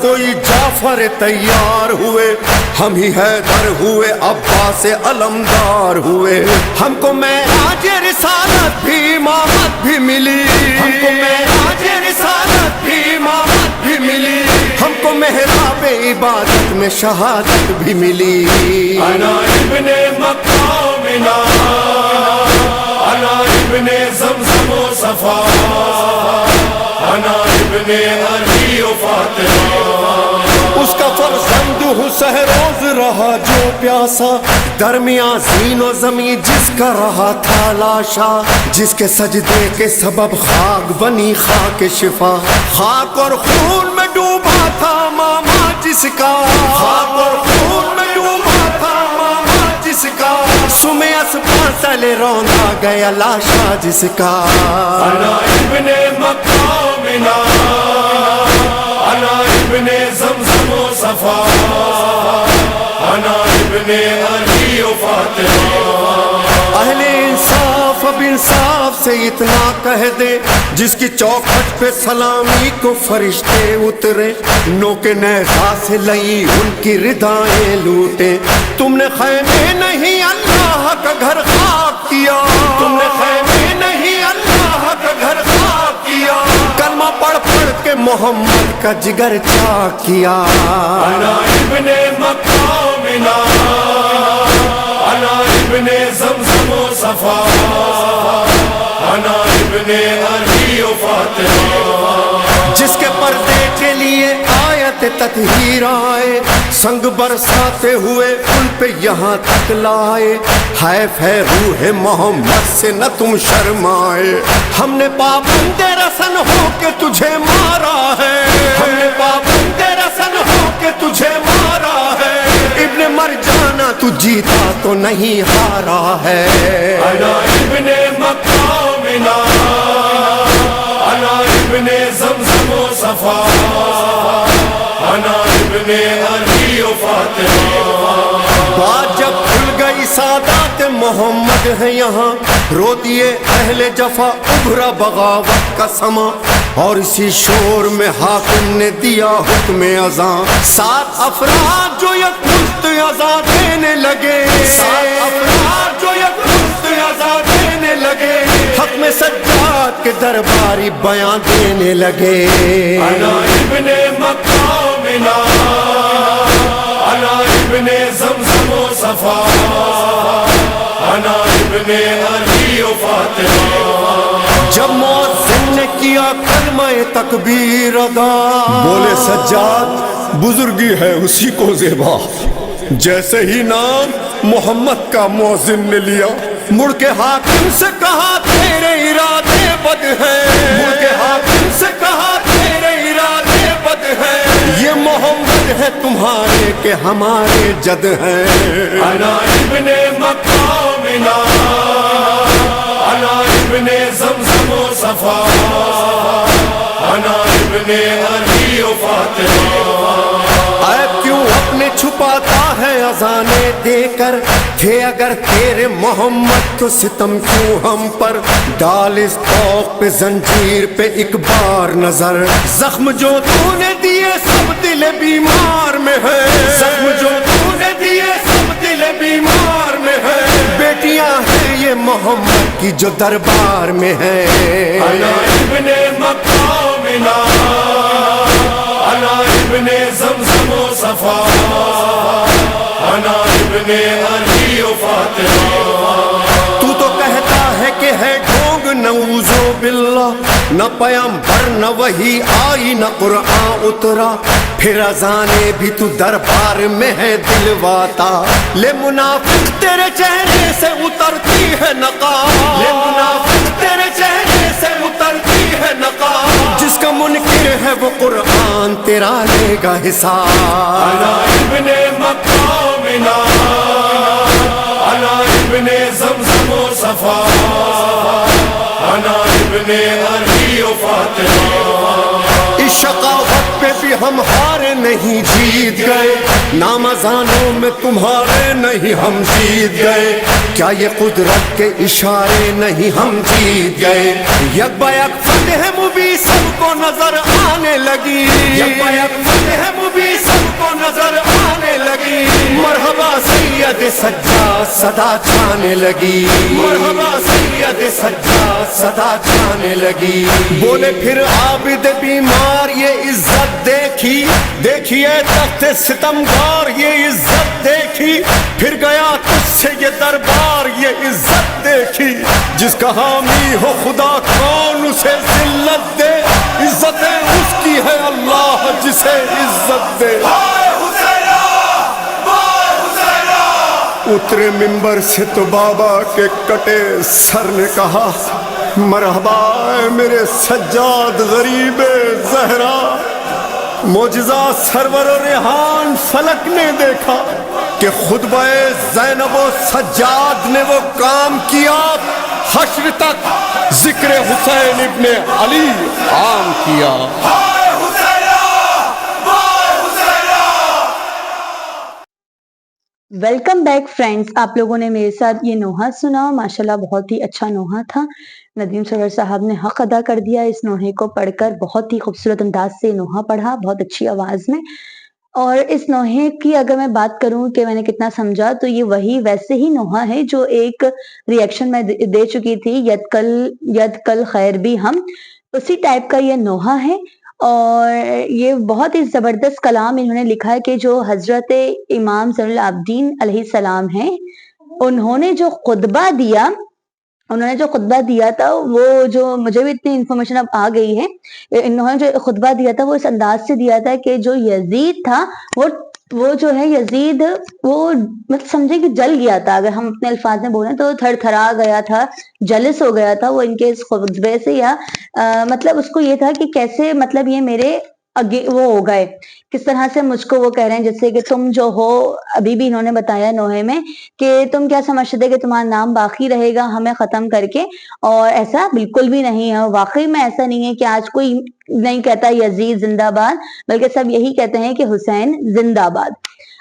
کوئی جعفر تیار ہوئے، ہم ہی حیدر ہوئے، عباس علمدار ہوئے۔ ہم کو معراج رسالت بھی امامت بھی ملی، ہم کو معراج رسالت بھی امامت بھی ملی، ہم کو محراب عبادت میں شہادت بھی ملی۔ انا ابن مکہ منا، انا ابن زمزم و صفا، انا ابن علی و فاطمہ۔ اس کا فرزند حسین روز رہا جو پیاسا، درمیان زین و زمین جس کا رہا تھا لاشا، جس کے سجدے کے سبب خاک بنی خاک شفا، خاک اور خون میں ڈوبا تھا ماما جس کا، خاک اور خون میں ڈوبا تھا ماما جس کا، سمے اسپاں تلے روندا گیا لاشا جس کا۔ انا ابن مکہ منا، انا ابن زمزم و صفا، انا ابن علی و فاطمہ۔ اہل انصاف اب انصاف سے اتنا کہہ دے، جس کی چوکھٹ پہ سلامی کو فرشتے اترے، نو کے نیزہ سے لئی ان کی ردائیں لوٹے۔ تم نے خیمے نہیں اللہ کا گھر خاک کیا، تم نے خیمے نہیں اللہ کا گھر خاک کیا، کلمہ پڑھ پڑھ کے محمد کا جگر چاک کیا۔ انا ابن مکہ منا، انا ابن زمزم و صفا، انا ابن علی و فاطمہ۔ جس کے پردے کے لیے آیت تطہیر آئے، سنگ برساتے ہوئے ان پہ یہاں تک لائے، حیف ہے روح محمد سے نہ تم شرمائے۔ ہم نے پابند رسن ہو کے تجھے مارا ہے، ہم نے پابند رسن ہو کے تجھے مارا ہے، ابن مرجانا تو جیتا تو نہیں ہارا ہے۔ انا ابن مکہ منا، انا ابن زمزم و صفا، انا ابن علی و فاطمہ۔ بات جب کھل گئی سادات محمد ہے یہاں، رو دیے اہل جفا ابھرا بغاوت کا سما، اور اسی شور میں حاکم نے دیا حکم اذاں، 7 افراد جو یک مشت اذاں دینے لگے، 7 افراد جو یک مشت اذاں دینے لگے، حق میں سجاد کے درباری بیان دینے لگے۔ انا ابن مکہ منا، انا ابن زمزم و صفا، انا ابن علی و فاطمہ۔ جب مؤذن نے کیا کلمہ تکبیر ادا، بولے سجاد بزرگی ہے اسی کو زیبا، جیسے ہی نام محمد کا مؤذن نے لیا، مڑ کے حاکم سے کہا تیرے ارادے بد ہیں، مڑ کے حاکم سے کہا تیرے ارادے بد ہیں، یہ محمد ہے تمہارے کہ ہمارے جد ہیں۔ انا ابن مکہ منا، انا ابن زمزم و صفا، انا ابن علی و فاطمہ۔ عیب کیوں اپنے چھپاتا ہے اذانے دے کر، تھے اگر تیرے محمد تو ستم کیوں ہم پر، ڈال اس طوق پہ زنجیر پہ ایک بار نظر، زخم جو تو نے دیے سب دل بیمار میں ہے، زخم جو تو نے دیے سب دل بیمار میں ہے، بیٹیاں ہیں یہ محمد کی جو دربار میں ہے۔ انا ابن مکہ منا، انا ابن زمزم و صفا، انا ابن علی و فاطمہ۔ تو تو کہتا ہے کہ ہے ڈھونگ نعوذ باللہ، نہ پیغمبر نہ وحی آئی نہ قرآن اترا، پھر اذانے بھی تو دربار میں ہے دلواتا، لے منافق تیرے چہرے سے اترتی ہے نقاب، لے منافق تیرے چہرے سے اترتی ہے نقاب، جس کا منکر ہے وہ قرآن تیرا لے گا حساب۔ انا ابن مکہ منا، انا ابن زمزم و صفا، انا ابن علی و فاطمہ۔ اس شقاوت پہ بھی ہم ہارے نہیں جیت گئے, نام ازانوں میں تمہارے نہیں ہم جیت گئے, کیا یہ قدرت کے اشارے نہیں ہم جیت گئے, یک بیک فتح مبین سب کو نظر آنے لگی, یک بیک فتح مبین سب کو نظر آنے لگی, مرحبا سید سجاد صدا چھانے لگی, مرحبا سید سجاد صدا چھانے لگی. بولے پھر عابد بیمار یہ عزت دیکھی, دیکھیے تخت ستمگار یہ عزت دیکھی, پھر گیا تجھ سے یہ دربار یہ عزت دیکھی, جس کا حامی ہو خدا کون اسے ذلت دے, عزتیں اس کی ہے اللہ جسے عزت دے. اترے ممبر سے تو بابا کے کٹے سر نے کہا, مرحبا اے میرے سجاد غریب زہرا, معجزہ سرور و ریحان فلک نے دیکھا کہ خطبہ زینب و سجاد نے وہ کام کیا, حشر تک ذکر حسین ابن علی عام کیا. Welcome back friends. آپ لوگوں نے میرے ساتھ یہ نوحہ سنا, ماشاءاللہ بہت ہی اچھا نوحہ تھا. ندیم سرور صاحب نے حق ادا کر دیا اس نوحے کو پڑھ کر, بہت ہی خوبصورت انداز سے نوحہ پڑھا, بہت اچھی آواز میں. اور اس نوحے کی اگر میں بات کروں کہ میں نے کتنا سمجھا, تو یہ وہی ویسے ہی نوحہ ہے جو ایک ریئیکشن میں دے چکی تھی, ید کل خیر بھی ہم, اسی ٹائپ کا یہ نوحہ ہے. اور یہ بہت ہی زبردست کلام انہوں نے لکھا ہے کہ جو حضرت امام زین العابدین علیہ السلام ہیں, انہوں نے جو خطبہ دیا تھا وہ, جو مجھے بھی اتنی انفارمیشن اب آ گئی ہے, انہوں نے جو خطبہ دیا تھا وہ اس انداز سے دیا تھا کہ جو یزید تھا وہ جو ہے یزید وہ مطلب سمجھے کہ جل گیا تھا, اگر ہم اپنے الفاظ میں بولیں تو تھر تھرا گیا تھا, جلس ہو گیا تھا وہ ان کے اس خطبے سے, یا مطلب اس کو یہ تھا کہ کیسے مطلب یہ میرے وہ ہو گئے, کس طرح سے مجھ کو وہ کہہ رہے ہیں جیسے کہ تم جو ہو, ابھی بھی انہوں نے بتایا نوحے میں کہ تم کیا سمجھتے کہ تمہارا نام باقی رہے گا ہمیں ختم کر کے, اور ایسا بالکل بھی نہیں ہے. واقعی میں ایسا نہیں ہے کہ آج کوئی نہیں کہتا یزید زندہ باد, بلکہ سب یہی کہتے ہیں کہ حسین زندہ باد,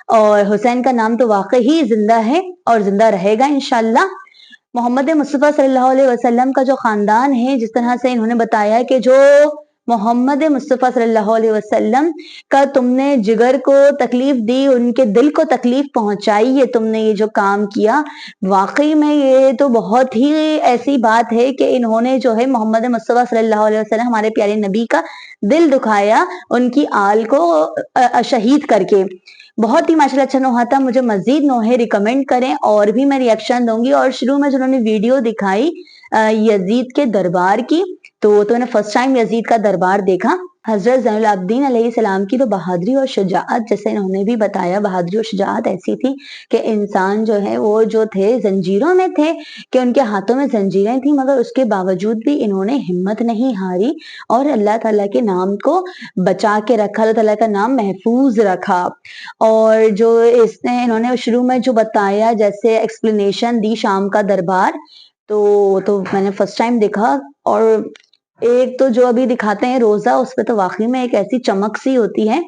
اور حسین کا نام تو واقعی زندہ ہے اور زندہ رہے گا انشاءاللہ. محمد مصطفیٰ صلی اللہ علیہ وسلم کا جو خاندان ہے, جس طرح سے انہوں نے بتایا کہ جو محمد مصطفیٰ صلی اللہ علیہ وسلم کا تم نے جگر کو تکلیف دی, ان کے دل کو تکلیف پہنچائی, یہ تم نے یہ جو کام کیا, واقعی میں یہ تو بہت ہی ایسی بات ہے کہ انہوں نے جو ہے محمد مصطفیٰ صلی اللہ علیہ وسلم ہمارے پیارے نبی کا دل دکھایا ان کی آل کو شہید کر کے. بہت ہی ماشاءاللہ اچھا نوحہ تھا. مجھے مزید نوحے ریکمنڈ کریں اور بھی میں ریئیکشن دوں گی. اور شروع میں جنہوں نے ویڈیو دکھائی یزید کے دربار کی, تو میں نے فرسٹ ٹائم یزید کا دربار دیکھا. حضرت زین العابدین علیہ السلام کی تو بہادری اور شجاعت, جیسے انہوں نے بھی بتایا, بہادری اور شجاعت ایسی تھی کہ انسان جو ہے وہ جو تھے زنجیروں میں تھے, کہ ان کے ہاتھوں میں زنجیریں تھیں, مگر اس کے باوجود بھی انہوں نے ہمت نہیں ہاری اور اللہ تعالیٰ کے نام کو بچا کے رکھا, اللہ تعالیٰ کا نام محفوظ رکھا. اور جو انہوں نے شروع میں جو بتایا, جیسے ایکسپلینیشن دی شام کا دربار, تو میں نے فرسٹ ٹائم دیکھا. اور ایک تو جو ابھی دکھاتے ہیں روزہ, اس پہ تو واقعی میں ایک ایسی چمک سی ہوتی ہے.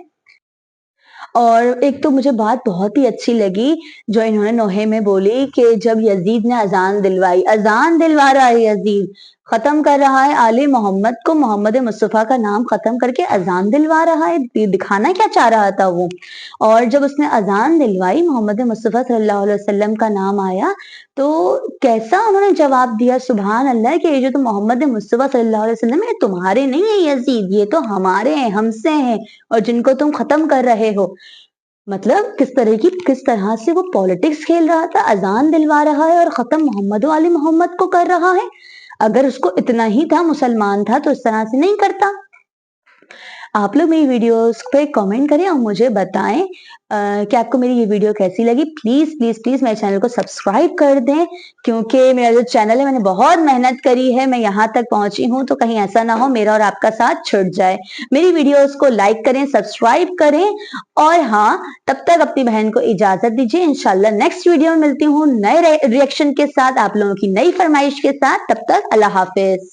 اور ایک تو مجھے بات بہت ہی اچھی لگی جو انہوں نے نوحے میں بولی کہ جب یزید نے اذان دلوائی, اذان دلوا رہا ہے یزید, ختم کر رہا ہے آل محمد کو, محمد مصطفیٰ کا نام ختم کر کے اذان دلوا رہا ہے, دکھانا کیا چاہ رہا تھا وہ. اور جب اس نے اذان دلوائی, محمد مصطفیٰ صلی اللہ علیہ وسلم کا نام آیا, تو کیسا انہوں نے جواب دیا, سبحان اللہ, کہ یہ جو محمد مصطفیٰ صلی اللہ علیہ وسلم ہے تمہارے نہیں ہے یزید, یہ تو ہمارے ہیں, ہم سے ہیں, اور جن کو تم ختم کر رہے ہو. مطلب کس طرح سے وہ پالیٹکس کھیل رہا تھا, اذان دلوا رہا ہے اور ختم محمد و آل محمد کو کر رہا ہے. اگر اس کو اتنا ہی تھا, مسلمان تھا, تو اس طرح سے نہیں کرتا. آپ لوگ میری ویڈیوز پہ کامنٹ کریں اور مجھے بتائیں کہ آپ کو میری یہ ویڈیو کیسی لگی. پلیز پلیز پلیز میرے چینل کو سبسکرائب کر دیں, کیونکہ میرا جو چینل ہے میں نے بہت محنت کری ہے, میں یہاں تک پہنچی ہوں, تو کہیں ایسا نہ ہو میرا اور آپ کا ساتھ چھٹ جائے. میری ویڈیوز کو لائک کریں, سبسکرائب کریں, اور ہاں تب تک اپنی بہن کو اجازت دیجیے. انشاءاللہ نیکسٹ ویڈیو میں ملتی ہوں نئے ریئیکشن کے ساتھ, آپ لوگوں کی نئی فرمائش کے ساتھ. تب تک اللہ حافظ.